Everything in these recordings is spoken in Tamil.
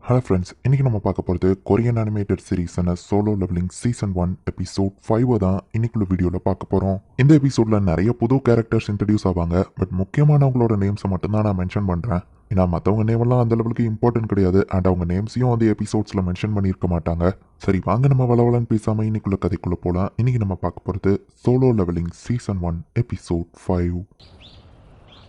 ஹலோ ஃப்ரெண்ட்ஸ், இன்றைக்கி நம்ம பார்க்க போகிறது கொரியன் அனிமேட்டட் சீரீஸான சோலோ லெவலிங் சீசன் 1 எபிசோட் 5 தான் இன்னைக்குள்ள வீடியோவில் பார்க்க போகிறோம். இந்த எபிசோடில் நிறைய புது கேரக்டர்ஸ் இன்ட்ரடியூஸ் ஆவாங்க. பட் முக்கியமானவங்களோட நேம்ஸை மட்டும்தான் நான் மென்ஷன் பண்ணுறேன். ஏன்னா மற்றவங்க நேமெல்லாம் அந்த லெவலுக்கு இம்பார்ட்டன்ட் கிடையாது. அண்ட் அவங்க நேம்ஸையும் வந்து எபிசோட்ஸில் மென்ஷன் பண்ணியிருக்க மாட்டாங்க. சரி, வாங்க நம்ம வளவலன்னு பேசாமல் இன்னைக்குள்ள கதைக்குள்ளே போகலாம். இன்றைக்கி நம்ம பார்க்க போகிறது சோலோ லெவலிங் சீசன் 1 எபிசோட் 5.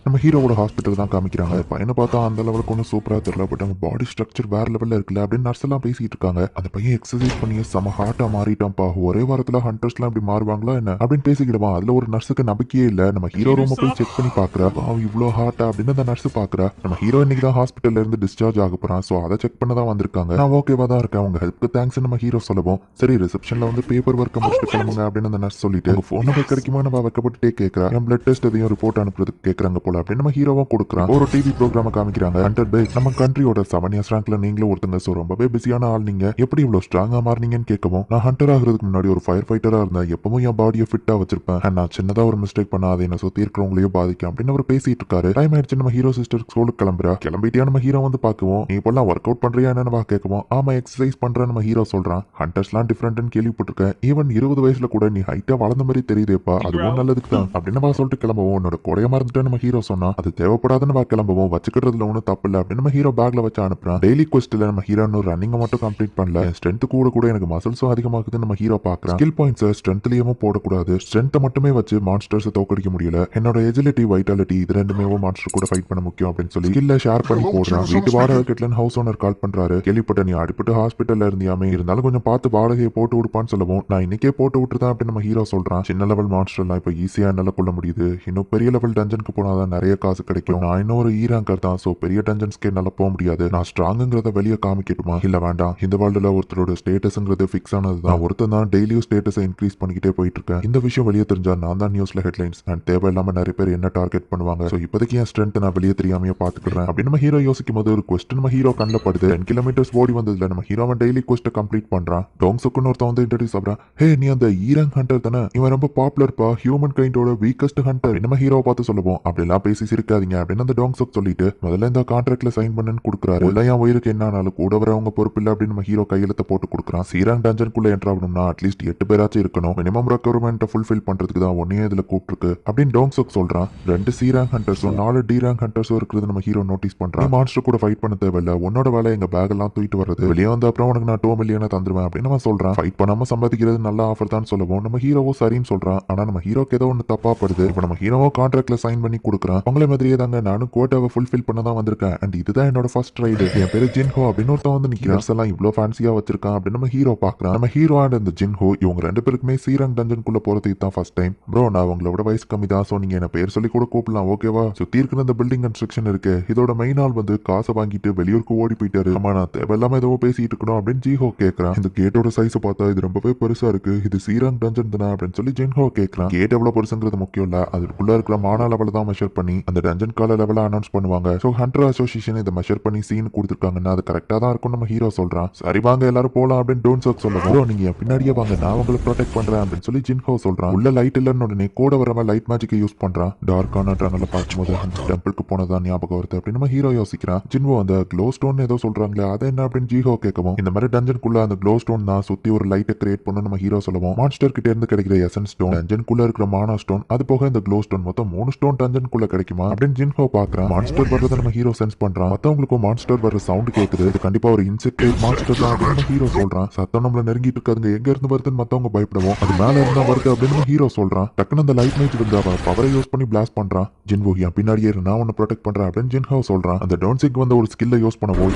நம்ம ஹீரோவோட ஹாஸ்பிட்டல் தான் காமிக்கிறாங்க. பையனை பார்த்தா அந்த லெவலுக்கு ஒன்றும் சூப்பராக தெரியல. பட் அவங்க பாடி ஸ்ட்ரக்சர் வேற லெவலில் இருக்குல்ல அப்படின்னு நர்ஸ் எல்லாம் பேசிட்டு இருக்காங்க. அந்த பையன் எக்ஸசைஸ் பண்ணி செம ஹார்ட்டாக மாறிட்டான்ப்பா. ஒரே வாரத்தில் ஹண்டர்ஸ்லாம் இப்படி மாறுவாங்களா என்ன அப்படின்னு பேசிக்கிடுவான். அதில் ஒரு நர்ஸுக்கு நம்பிக்கையே இல்லை. நம்ம ஹீரோ ரூமை போய் செக் பண்ணி பார்க்குறா. அவன் இவ்வளோ ஹார்ட்டா அப்படின்னு அந்த நர்ஸ் பார்க்குறா. நம்ம ஹீரோ இன்னைக்கு தான் ஹாஸ்பிட்டல்ல இருந்து டிஸ்சார்ஜ் ஆக போறான். ஸோ அதை செக் பண்ண தான் வந்திருக்காங்க. நான் ஓகேவா தான் இருக்கேன். அவங்க ஹெல்ப்க்கு தேங்க்ஸ் நம்ம ஹீரோ சொல்லவும், சரி ரிசப்ஷனில் வந்து பேப்பர் ஒர்க்கை முடிச்சுட்டு கிளம்புங்க அப்படின்னு அந்த நர்ஸ் சொல்லிட்டு உங்க ஃபோன் நம்பர் கிடைக்குமா நம்ம வைக்கப்பட்டுட்டே கேட்குறா. என் பிளட் டெஸ்ட் எதையும் ரிப்போர்ட் அனுப்புறதுக்கு கேட்குறாங்க போல அப்படின்னு நம்ம ஹீரோவும் கொடுக்குறான். ஒரு டிவி ப்ரோக்ராம காமிக்கிறாங்க. ஹண்டர் பை நம்ம கண்ட்ரியோட 7 இயர்ஸ் ரேங்க்ல நீங்களும் ஒருத்தங்க. ஸோ ரொம்பவே பிஸியான ஆள் நீங்க. எப்படி இவ்வளோ ஸ்ட்ராங்கா மாறினீங்கன்னு கேட்கவும், நான் ஹண்டர் ஆகிறதுக்கு முன்னாடி ஒரு ஃபயர் ஃபைட்டரா இருந்தேன். எப்பவும் என் பாடியை ஃபிட்டா வச்சிருப்பேன். நான் சின்னதா ஒரு மிஸ்டேக் பண்ணா அதை என்ன சுத்தி இருக்கிறவங்களையும் பாதிக்கும் அப்படின்னு அவர் பேசிட்டு இருக்காரு. டைம் ஆயிடுச்சு. நம்ம ஹீரோ சிஸ்டர் ஸ்கூலுக்கு கிளம்புறா. கிளம்பிட்டியா நம்ம ஹீரோ வந்து பார்க்கவும், நீ இப்பெல்லாம் ஒர்க் அவுட் பண்றியா என்னன்னு கேட்கவும், ஆமா எக்ஸசைஸ் பண்றேன் நம்ம ஹீரோ சொல்றான். ஹண்டர்ஸ்லாம் டிஃப்ரெண்ட்னு கேள்விப்பட்டிருக்கேன். ஈவன் 20 வயசுல கூட நீ ஹைட்டா வளர்ந்த மாதிரி தெரியுதேப்பா. அதுவும் நல்லதுக்கு தான் அப்படின்னு சொல்லிட்டு கிளம்பவும், உன்னோட கொடைய மறந்துட்டு நம்ம ஹீரோ சொன்னா அது தேவைப்படாதுன்னு கிளம்பவும், வச்சுக்கிறதுல ஒன்றும் தப்பு இல்லை அப்படின்னு நம்ம ஹீரோ பேக்ல வச்சு அனுப்புறான். டெய்லி குவெஸ்ட்ல நம்ம ஹீரோ ரன்னிங்கை மட்டும் கம்ப்ளீட் பண்ணல, ஸ்ட்ரென்த் கூட கூட எனக்கு மசில்ஸும் அதிகமாகுதுன்னு நம்ம ஹீரோ பார்க்கறான். ஸ்கில் பாயிண்ட்ஸ் ஸ்ட்ரென்த்லயும் போடக்கூடாது. ஸ்ட்ரென்த்தை மட்டுமே வச்சு மான்ஸ்டர்ஸ் தோக்கடிக்க முடியல. என்னோட எஜிலிட்டி, வைட்டாலிட்டி இது ரெண்டுமே மான்ஸ்டர் கூட ஃபைட் பண்ண முக்கியம் அப்படின்னு சொல்லி ஸ்கில்ல ஷேர் பண்ணி போடுறான். வீட்டு வாடகை கட்டலன்னு ஹவுஸ் ஓனர் கால் பண்றாரு. கேள்விப்பட்ட நீ அடிப்பட்டு ஹாஸ்பிட்டல்ல இருந்தியாமே, இருந்தாலும் கொஞ்சம் பார்த்து வாடகையை போட்டு விடுப்பான்னு சொல்லவும், நான் இன்னைக்கே போட்டு விட்டுருதான் அப்படின்னு நம்ம ஹீரோ சொல்றான். சின்ன லெவல் மான்ஸ்டர்லாம் இப்போ ஈஸியா என்னால கொள்ள முடியுது. இன்னும் பெரிய லெவல் டஞ்சனுக்கு போனாதான் நிறைய காசு கிடைக்கும். நான் இன்னும் ஒரு ஈராங்கர் தான். ஸோ பெரிய டஞ்சன்ஸ்க்கே நல்லா போக முடியாது. நான் ஸ்ட்ராங்குங்கிறத வெளியே காமிக்கட்டுமா? இல்ல வேண்டாம். இந்த வேர்ல்டுல ஒருத்தரோட ஸ்டேட்டஸ்ங்கிறது ஃபிக்ஸ் ஆனது தான். ஒருத்தன் தான் டெய்லியும் ஸ்டேட்டஸை இன்க்ரீஸ் பண்ணிக்கிட்டே போயிட்டு இருக்கேன். இந்த விஷயம் வெளியே தெரிஞ்சா நான் தான் நியூஸ்ல ஹெட்லைன்ஸ். நான் தேவையில்லாம நிறைய பேர் என்ன டார்கெட் பண்ணுவாங்க. ஸோ இப்போதைக்கு என் ஸ்ட்ரென்த் நான் வெளியே தெரியாமையே பாத்துக்கிறேன் அப்படின்னு நம்ம ஹீரோ யோசிக்கும் போது ஒரு கொஸ்டின் நம்ம ஹீரோ கண்ணில் படுது. 10 கிலோமீட்டர்ஸ் ஓடி வந்ததுல நம்ம ஹீரோவன் டெய்லி கொஸ்ட்டை கம்ப்ளீட் பண்றான். டோங்ஸுக்குன்னு ஒருத்தன் வந்து இன்ட்ரடியூஸ் ஆகிறான். ஹே, நீ அந்த ஈரங் ஹண்டர் தானே? இவன் ரொம்ப பாப்புலர்ப்பா, ஹியூமன் கைண்டோட வீக்கஸ்ட் ஹண்டர். நம்ம ஹீரோவை பார்த்து சொல்லுவோம். அப்படிலாம் பேசி சிரிக்காதீங்க அப்படின்னு அந்த டோங்ஸுக்கு சொல்லிட்டு முதல்ல இந்த கான்ட்ராக்ட்ல சைன் பண்ணுன்னு கொடுக்குறாரு. உள்ள என் உயிருக்கு என்ன ஆனாலும் கூட வரவங்க பொறுப்பு இல்லை அப்படின்னு நம்ம ஹீரோ கையெழுத்த போட்டு கொடுக்குறான். சீராங் டஞ்சனுக்குள்ள என்ட்ரு ஆகணும்னா அட்லீஸ்ட் 8 பேராச்சும் இருக்கணும். மினிமம் ரெக்யர்மெண்ட்டை ஃபுல்ஃபில் பண்றதுக்கு தான் ஒன்னே இதுல கூப்பிட்டுருக்கு அப்படின்னு டோங்ஸுக்கு சொல்றான். 2 சி ரேங்க் ஹண்டர்ஸும் 4 டி ரேங்க் ஹண்டர்ஸும் இருக்கிறது நம்ம ஹீரோ நோட்டீஸ் பண்றான். மான்ஸ்டர் கூட ஃபைட் பண்ண தேவையில்ல, உன்னோட வேலை எங்க பேக் எல்லாம் தூக்கிட்டு வர்றது. வெளியே வந்த அப்புறம் உனக்கு நான் 2 மில்லியனை தந்துருவேன் அப்படின்னு நம்ம சொல்றான். ஃபைட் பண்ணாம சம்பாதிக்கிறது நல்ல ஆஃபர் தான் சொல்லவும் நம்ம ஹீரோவோ சரின்னு சொல்றான். ஆனா நம்ம ஹீரோக்கு ஏதோ ஒன்று தப்பா படுது. இப்போ நம்ம ஹீரோவோ கான்ட்ராக்ட்ல சைன் பண்ணி கொடுக்குறான். உங்களை மாதிரியே தாங்க நானும் கோட்டாவை ஃபுல்ஃபில் பண்ண தான் வந்திருக்கேன். அண்ட் இதுதான் என்னோட ஃபர்ஸ்ட் ரைடு. என் பேரு ஜின்ஹோ அப்படின்னு ஒருத்தன் வந்து நிக்கிறான். எல்லாம் இவ்வளோ ஃபேன்சியா வச்சிருக்கான் அப்படின்னு நம்ம ஹீரோ பார்க்கறான். நம்ம ஹீரோ அண்ட் இந்த ஜின்ஹோ இவங்க 2 பேருக்குமே சீரங் டஞ்சனுக்குள்ள போறதுக்கு தான் ஃபர்ஸ்ட் டைம். ப்ரோ, நான் உங்களோட வயசு கம்மி தான். ஸோ நீங்க என்ன பேர் சொல்லி கூட கூப்பிடலாம், ஓகேவா? சுத்தி இருக்கிற இந்த பில்டிங் கன்ஸ்ட்ரக்ஷன் இருக்கு, இதோட மெயின் ஆள் வந்து காசை வாங்கிட்டு வெளியூருக்கு ஓடி போயிட்டாரு. ஆமா, நான் தேவையில்லாம ஏதோ பேசிட்டு இருக்கணும் அப்படின்னு ஜிஹோ கேட்கறான். இந்த கேட்டோட சைஸ் பார்த்தா இது ரொம்பவே பெருசா இருக்கு. இது சீரங் டஞ்சன் தானே அப்படின்னு சொல்லி ஜின்ஹோ கேட்கறான். கேட் எவ்வளவு பெருசுங்கிறது முக்கியம் இல்ல, அதுக்குள்ள இருக்கிற மானா லெவல தான் மெஷர் பண்ணி அந்த டஞ்சன் கால லெவல அனௌன்ஸ் பண்ணுவாங்க. ஸோ ஹண்டர் அசோசியேஷன் இதை மெஷர் பண்ணி சீன் கொடுத்துருக்காங்கன்னா அது கரெக்டா தான் இருக்கும் நம்ம ஹீரோ சொல்றான். சரி வாங்க எல்லாரும் போலாம் அப்படின்னு டோன் சர்க் சொல்லுவோம். நீங்க என் பின்னாடியே வாங்க, நான் உங்களை ப்ரொடெக்ட் பண்றேன் அப்படின்னு சொல்லி ஜின்ஹோ சொல்றான். உள்ள லைட் இல்லன்னு உடனே கூட வரவன் லைட் மேஜிக்கை யூஸ் பண்றான். டார்க்கான ட்ரங்கல பார்க்கும்போது அந்த டெம்பிளுக்கு போனதான் ஞாபகம் வருது அப்படின்னு நம்ம ஹீரோ யோசிக்கிறான். ஜின்ஹோ அந்த க்ளோ ஸ்டோன் ஏதோ சொல்றாங்களே அது என்ன அப்படின்னு ஜிஹோ கேட்கவும், இந்த மாதிரி டஞ்சனுக்குள்ள அந்த க்ளோ ஸ்டோன் தான் சுத்தி ஒரு லைட்டை கிரியேட் பண்ணு நம்ம ஹீரோ சொல்லுவோம். மான்ஸ்டர் கிட்ட இருந்து கிடைக்கிற எசன்ஸ் ஸ்டோன், டஞ்சனுக்குள்ள இருக்கிற மானா ஸ்டோன், அது போக இந்த க்ளோ ஸ்டோன் மொத்தம் 3 ஸ்டோன் டஞ்சனுக்குள்ள கிடைக்குமா அப்படின்னு ஜின்ஹோ பாக்குறான். மான்ஸ்டர் வர்றதை நம்ம ஹீரோ சென்ஸ் பண்றான். மத்தவங்களுக்கும் மான்ஸ்டர் வர்ற சவுண்ட் கேக்குது. இது கண்டிப்பா ஒரு இன்செக்ட் மான்ஸ்டர் தான் அப்படின்னு நம்ம ஹீரோ சொல்றான். சத்தம் நம்மள நெருங்கிட்டு இருக்காதுங்க, எங்க இருந்து வருதுன்னு மத்தவங்க பயப்படுவோம். அது மேல இருந்தா வருது அப்படின்னு நம்ம ஹீரோ சொல்றான். டக்குனு அந்த லைட் மேஜ் வந்து அவன் பவரை யூஸ் பண்ணி பிளாஸ்ட் பண்றான். ஜின்ஹோ என் பின்னாடியே இரு, நான் உன்னை ப்ரொடெக்ட் பண்றேன் அப்படின்னு ஜின்ஹோ சொல்றான். அந்த டோன்சிக் வந்து ஒரு ஸ்கில்லை யூஸ் பண்ணவோ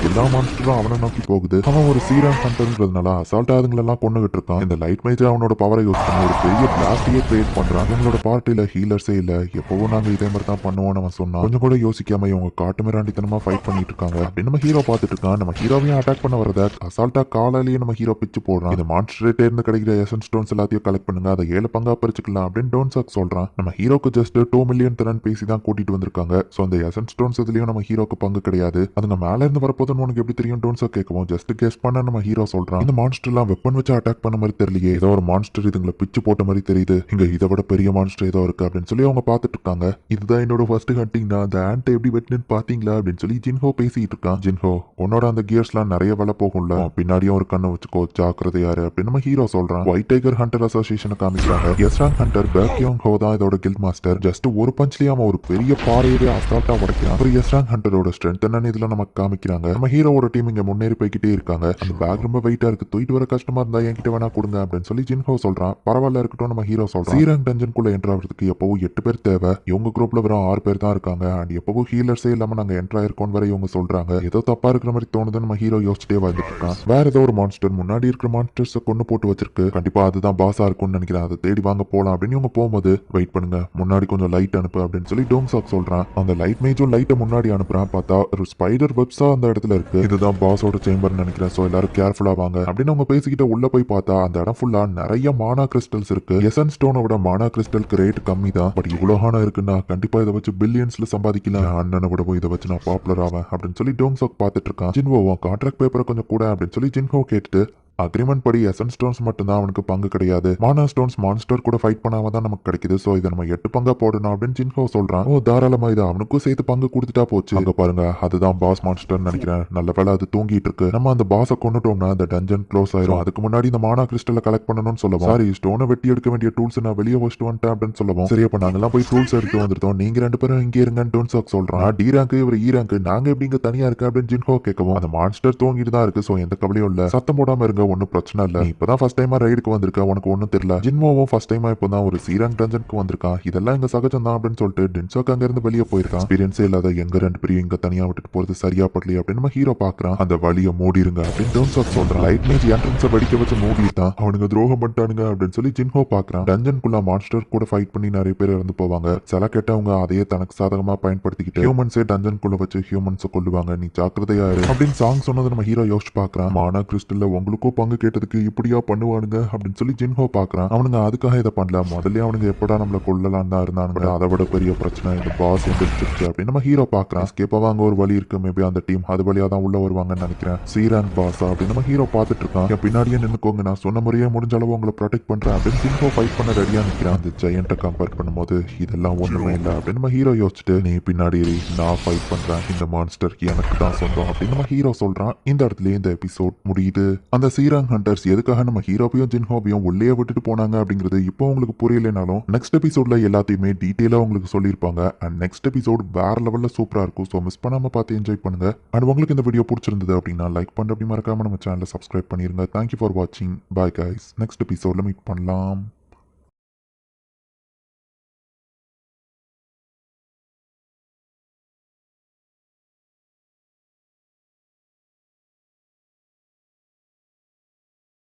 எல்லா மான்ஸ்டரும் அவனை நோக்கி போகுது. அவன் ஒரு சீரான் ஹண்டர்ன்றதுனால அசால்ட் அதுங்களெல்லாம் கொண்டுகிட்டு இருக்கான். இந்த லைட் மேஜ் அவனோட பவரை யூஸ் பண்ணி ஒரு பெரிய பிளாஸ்டியே கிரியேட் பண்றான். எங்களோட பார்ட்டியில ஹீலர்ஸே இல்ல, எப்பவும் நாங்க இதே மாதிரி தான் பண்ணுவோம் அவன் சொன்னான். கொஞ்சம் கூட யோசிக்காம இவங்க காட்டு மிராண்டித்தனமா ஃபைட் பண்ணிட்டு இருக்காங்க அப்படின்னு நம்ம ஹீரோ பார்த்துட்டு இருக்கான். நம்ம ஹீரோவையும் அட்டாக் பண்ண வரத அசால்ட்டா காலாலேயே நம்ம ஹீரோ பிச்சு போடுறான். இந்த மான்ஸ்டர்கிட்ட இருந்து கிடைக்கிற எசன்ஸ் ஸ்டோன்ஸ் எல்லாத்தையும் கலெக்ட் பண்ணுங்க, அதை 7 பங்கா பிரிச்சுக்கலாம் அப்படின்னு டோன் சர்க் சொல்றான். நம்ம ஹீரோக்கு ஜஸ்ட் 2 மில்லியன் தரன் பேசி தான் கூட்டிட்டு வந்திருக்காங்க. ஸோ அந்த எசன்ஸ் ஸ்டோன்ஸ் இதுலயும் நம்ம ஹீரோக்கு பங்கு கிடையாது. அதுங்க மேல இருந்து வரப்போதுன்னு உனக்கு எப்படி தெரியும் டோன் சர்க் கேட்கவும், ஜஸ்ட் கெஸ் பண்ண நம்ம ஹீரோ சொல்றான். இந்த மான்ஸ்டர் எல்லாம் வெப்பன் வச்சு அட்டாக் பண்ண மாதிரி தெரியலையே, ஏதோ ஒரு மான்ஸ்டர் இதுங்களை பிச்சு போட்ட மாதிரி தெரியுது. இங்க இதை விட பெரிய மான்ஸ்டர் ஏதோ இருக்கு அப்படின்னு சொல்லி அவங்க பார்த்துட்டு இருக்காங்க. இதுதான் என்னோட ஃபர்ஸ்ட் ஹண்டிங் தான். அந்த ஆண்ட் எப்படி வெட்டினு பாத்தீங்களா அப்படின்னு சொல்லி ஜின்ஹோ பேசிட்டு இருக்கான். ஜின்ஹோ உன்னோட அந்த கியர்ஸ்லாம் நிறைய வேலை போகும்ல, பின்னாடியும் ஒரு கண்ணை வச்சுக்கோ, ஜாக்கிரதையாரு அப்படின்னு நம்ம ஹீரோ சொல்றான். ஒயிட் டைகர் ஹண்டர் அசோசியேஷனை காமிக்கிறாங்க. எஸ்ராங் ஹண்டர் பேக்யோங் ஹோ தான் இதோட கில்ட் மாஸ்டர். ஜஸ்ட் ஒரு பஞ்ச்லயே அவன் ஒரு பெரிய பாறையவே அசால்ட்டா உடைக்கிறான். அப்புறம் எஸ்ராங் ஹண்டரோட ஸ்ட்ரென்த் என்னன்னு இதுல நமக்கு காமிக்கிறாங்க. நம்ம ஹீரோவோட டீம் இங்க முன்னேறி போய்கிட்டே இருக்காங்க. அந்த பேக் ரொம்ப வெயிட்டா இருக்கு, தூக்கிட்டு வர கஷ்டமா இருந்தா என்கிட்ட வேணா கொடுங்க அப்படின்னு சொல்லி ஜின்ஹோ சொல்றான். பரவாயில்ல இருக்கட்டும் நம்ம ஹீரோ சொல்றான். சீரங் டஞ்சனுக்குள்ள என்ட்ரு ஆகிறதுக்கு எப்பவும் 8 பேர் தேவை. இவங்க குரூப்ல வெறும் 6 பேர் தான் இருக்காங்க. அண்ட் எப்பவும் ஹீலர்ஸே இல்லாம நாங்க என்ட்ரு ஆயிருக்கோம் வரை இவங்க சொல்றாங்க. ஏதோ தப்பா இருக்கிற மாதிரி தோணுது. நம்ம ஹீரோ யோசிச்சுட்டே வந்துட்டு இருக்கான். வேற ஏதோ ஒரு மான்ஸ்டர் முன்னாடி இருக்கிற மான்ஸ்டர்ஸ் கொண்டு போட்டு வச்சிருக்கு. கண்டிப்பா அதுதான் பாஸா இருக்கும்னு நினைக்கிறேன். அதை தேடி வாங்க போலாம் அப்படின்னு இவங்க போகும்போது வெயிட் பண்ணுங்க, முன்னாடி கொஞ்சம் லைட் அனுப்பு அப்படின்னு சொல்லி டோங் சாக் சொல்றான். அந்த லைட் மேஜும் லைட்டை முன்னாடி அனுப்புறான். பார்த்தா ஒரு ஸ்பைடர் வெப்ஸா அந்த இடத்துல இருக்கு. இதுதான் பாஸோட சேம்பர் நினைக்கிறேன். சோ எல்லாரும் கேர்ஃபுல்லா வாங்க அப்படின்னு அவங்க பேசிக்கிட்ட உள்ள போய் பார்த்தா அந்த இடம் ஃபுல்லா நிறைய மானா கிறிஸ்டல்ஸ் இருக்கு. எசன் ஸ்டோனை விட மானா கிறிஸ்டலுக்கு ரேட் கம்மி தான். பட் இவ்வளவு ஹானா இருக்குன்னா கண்டிப்பா இதை வச்சு பில்லியன்ஸ்ல சம்பாதிக்கலாம். அண்ணனை விட போய் இதை வச்சு நான் பாப்புலர் ஆவேன் அப்படின்னு சொல்லி டோங் சாக் பார்த்துட்டு இருக்கான். ஜின்ஹோ கான்ட்ராக்ட் பேப்பரை கொஞ்சம் கூட அப்படின்னு சொல்லி ஜின்ஹோ கேட்டுட்டு அக்ரிமெண்ட் படி எசன் ஸ்டோன்ஸ் மட்டும்தான் அவனுக்கு பங்கு கிடையாது. மானா ஸ்டோன்ஸ் மான்ஸ்டர் கூட ஃபைட் பண்ணாம தான் நமக்கு கிடைக்குது. சோ இதை நம்ம 8 பங்கா போடணும் அப்படின்னு ஜின்ஹோ சொல்றான். ஓ தாராளமா இது அவனுக்கும் சேர்த்து பங்கு கொடுத்துட்டா போச்சு. அங்க பாருங்க அதுதான் பாஸ் மான்ஸ்டர் நினைக்கிறேன். நல்ல வேலை அது தூங்கிட்டு இருக்கு. நம்ம அந்த பாஸை கொண்டுட்டோம்னா அந்த டஞ்சன் க்ளோஸ் ஆயிரும். அதுக்கு முன்னாடி இந்த மானா கிறிஸ்டலை கலெக்ட் பண்ணணும்னு சொல்லுவோம். சாரி ஸ்டோனை வெட்டி எடுக்க வேண்டிய டூல்ஸ் நான் வெளியே வச்சுட்டு வந்துட்டேன் அப்படின்னு சொல்லுவோம். சரி அப்ப நாங்கெல்லாம் போய் டூல்ஸ் எடுத்து வந்துட்டோம், நீங்க 2 பேரும் இங்கே இருங்கன்னு டோன் சாக் சொல்றான். டி ரேங்க் இவர் இ ரேங்க், நாங்க எப்படி இங்க தனியா இருக்கு அப்படின்னு ஜின்ஹோ கேட்கவும் அந்த மான்ஸ்டர் தூங்கிட்டு தான் இருக்கு. சோ எந்த கவலையும் இல்ல, சத்தம் போடாம இருங்க, ஒன்னும் பிரச்சனை இல்ல. இப்பதான் ஃபர்ஸ்ட் டைமா ரைடுக்கு வந்திருக்க, உனக்கு ஒன்னும் தெரியல. ஜின்மோவும் ஃபர்ஸ்ட் டைமா இப்பதான் ஒரு சீரங் டஞ்சனுக்கு வந்திருக்கான். இதெல்லாம் இங்க சகஜம் தான் அப்படின்னு சொல்லிட்டு டின்சாக் அங்க இருந்து வெளியே போயிருக்கான். எக்ஸ்பீரியன்ஸே இல்லாத எங்க 2 பேரும் இங்க தனியா விட்டுட்டு போறது சரியா படலையே அப்படின்னு நம்ம ஹீரோ பாக்குறான். அந்த வழியை மூடிருங்க அப்படின்னு டின்சாக் சொல்றான். லைட் மேஜ் என்ட்ரன்ஸை வெடிக்க வச்சு மூடிட்டான். அவனுக்கு துரோகம் பண்ணிட்டானுங்க அப்படின்னு சொல்லி ஜின்ஹோ பாக்குறான். டஞ்சனுக்குள்ள மான்ஸ்டர் கூட ஃபைட் பண்ணி நிறைய பேர் இறந்து போவாங்க. சில கேட்டவங்க அதையே தனக்கு சாதகமா பயன்படுத்திக்கிட்டு ஹியூமன்ஸே டஞ்சனுக்குள்ள வச்சு ஹியூமன்ஸை கொல்லுவாங்க, நீ ஜாக்கிரதையா இரு அப்படின்னு சாங் சொன்னது நம்ம ஹீரோ யோசிச்சு பாக்குறான். மானா கிறிஸ்டல்ல உங்களுக்கும் பங்கு கேட்டதுக்கு இப்படியா பண்ணுவானுங்க அப்படின்னு சொல்லி ஜின்ஹோ பாக்குறான். அவனுங்க அதுக்காக இதை பண்ணல, முதல்ல அவனுங்க எப்படா நம்மள கொல்லலாம் தான் இருந்தானுங்க. அதை விட பெரிய பிரச்சனை இந்த பாஸ் எந்திரிச்சிருச்சு அப்படின்னு நம்ம ஹீரோ பாக்குறான். ஸ்கேப்பாக அங்க ஒரு வழி இருக்கு, மேபி அந்த டீம் அது வழியா தான் உள்ள வருவாங்கன்னு நினைக்கிறேன். சீரங் பாஸா அப்படின்னு நம்ம ஹீரோ பார்த்துட்டு இருக்கான். என் பின்னாடியே நின்னுக்கோங்க, நான் சொன்ன முறையே முடிஞ்ச அளவு உங்களை ப்ரொடெக்ட் பண்றேன் அப்படின்னு ஜின்ஹோ ஃபைட் பண்ண ரெடியா நிற்கிறான். அந்த ஜெயண்ட்டை கம்பேர் பண்ணும்போது இதெல்லாம் ஒண்ணுமே இல்லை அப்படின்னு நம்ம ஹீரோ யோசிச்சுட்டு நீ பின்னாடி நான் ஃபைட் பண்றேன், இந்த மான்ஸ்டர் எனக்கு தான் சொந்தம் அப்படின்னு நம்ம ஹீரோ சொல்றான். இந்த இடத்துல இந்த எபிசோட் முடியுது. அந்த சீரங் ஹண்டர்ஸ் எதுக்காக நம்ம ஹீரோவையும் ஜின்ஹோவையும் உள்ளே விட்டுட்டு போனாங்க அப்படிங்கிறது இப்போ உங்களுக்கு புரியலைனாலும் நெக்ஸ்ட் எபிசோட்ல எல்லாத்தையுமே டீட்டெயிலா உங்களுக்கு சொல்லியிருப்பாங்க. அண்ட் நெக்ஸ்ட் எபிசோட் வேற லெவல்ல சூப்பரா இருக்கும். ஸோ மிஸ் பண்ணாம பார்த்து என்ஜாய் பண்ணுங்க. அண்ட் உங்களுக்கு இந்த வீடியோ பிடிச்சிருந்தது அப்படின்னா லைக் பண்ண அப்படி மறக்காம நம்ம சேனலை சப்ஸ்கிரைப் பண்ணிருங்க. தேங்க்யூ ஃபார் வாட்சிங். பாய் கைஸ், நெக்ஸ்ட் எபிசோட்ல மீட் பண்ணலாம்.